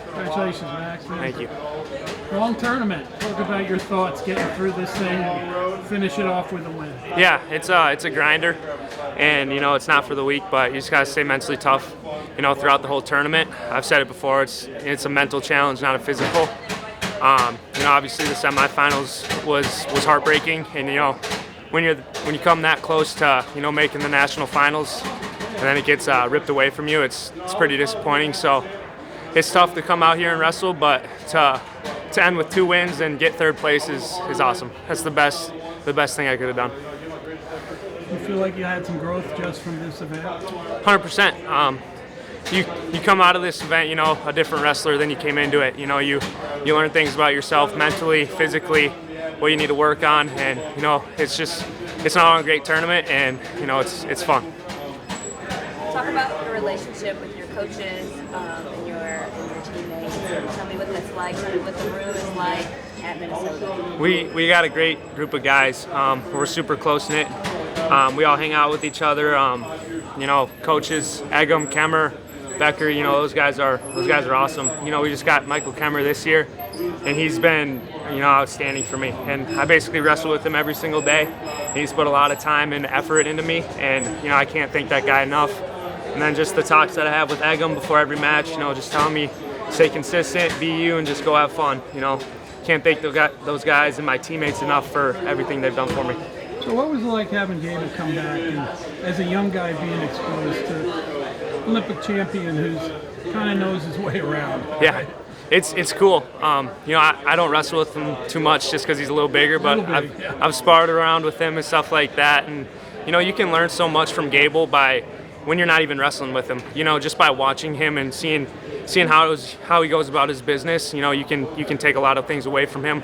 Congratulations, Max. Thank you. Long tournament. Talk about your thoughts getting through this thing and finish it off with a win. Yeah, it's a grinder, and it's not for the weak, but you just gotta stay mentally tough. Throughout the whole tournament. I've said it before. It's a mental challenge, not a physical. Obviously the semifinals was heartbreaking, and when you come that close to making the national finals, and then it gets ripped away from you, it's pretty disappointing. So it's tough to come out here and wrestle, but to end with 2 wins and get 3rd place is awesome. That's the best thing I could have done. You feel like you had some growth just from this event? 100%. You come out of this event, a different wrestler than you came into it. You learn things about yourself mentally, physically, what you need to work on, and it's not a great tournament, and it's fun. Talk about your relationship with your coaches and your teammates. Tell me what that's like, what the room is like at Minnesota. We got a great group of guys. We're super close knit. We all hang out with each other. Coaches, Eggum, Kemmer, Becker, those guys are awesome. We just got Michael Kemmer this year, and he's been outstanding for me. And I basically wrestle with him every single day. He's put a lot of time and effort into me, and I can't thank that guy enough. And then just the talks that I have with Eggum before every match, just telling me stay consistent, be you, and just go have fun. Can't thank those guys and my teammates enough for everything they've done for me. So what was it like having Gable come back and as a young guy being exposed to Olympic champion who's kind of knows his way around? Yeah, it's cool. I don't wrestle with him too much just because he's a little bigger, but I've sparred around with him and stuff like that, and you can learn so much from Gable when you're not even wrestling with him. Just by watching him and seeing how he goes about his business. You can take a lot of things away from him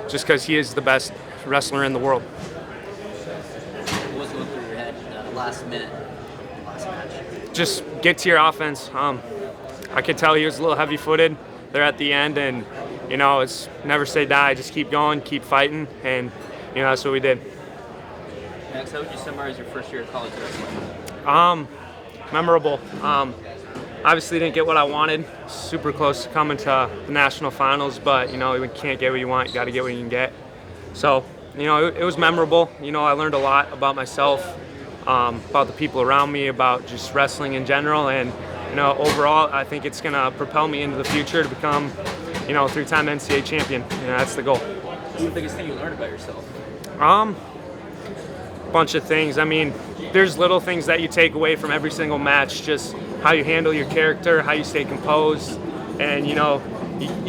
just because he is the best wrestler in the world. What was going through your head last minute, last match? Just get to your offense. I could tell he was a little heavy-footed there at the end, and it's never say die. Just keep going, keep fighting, and that's what we did. Max, how would you summarize your first year of college wrestling? Memorable. Obviously didn't get what I wanted. Super close to coming to the national finals, but you can't get what you want. You got to get what you can get. So it was memorable. I learned a lot about myself, about the people around me, about just wrestling in general, and overall, I think it's gonna propel me into the future to become, 3-time NCAA champion. That's the goal. What's the biggest thing you learned about yourself? Bunch of things. I mean, there's little things that you take away from every single match, just how you handle your character, how you stay composed, and you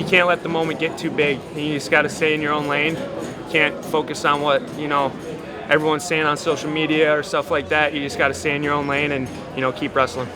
can't let the moment get too big. You just got to stay in your own lane. You can't focus on what everyone's saying on social media or stuff like that. You just got to stay in your own lane and keep wrestling.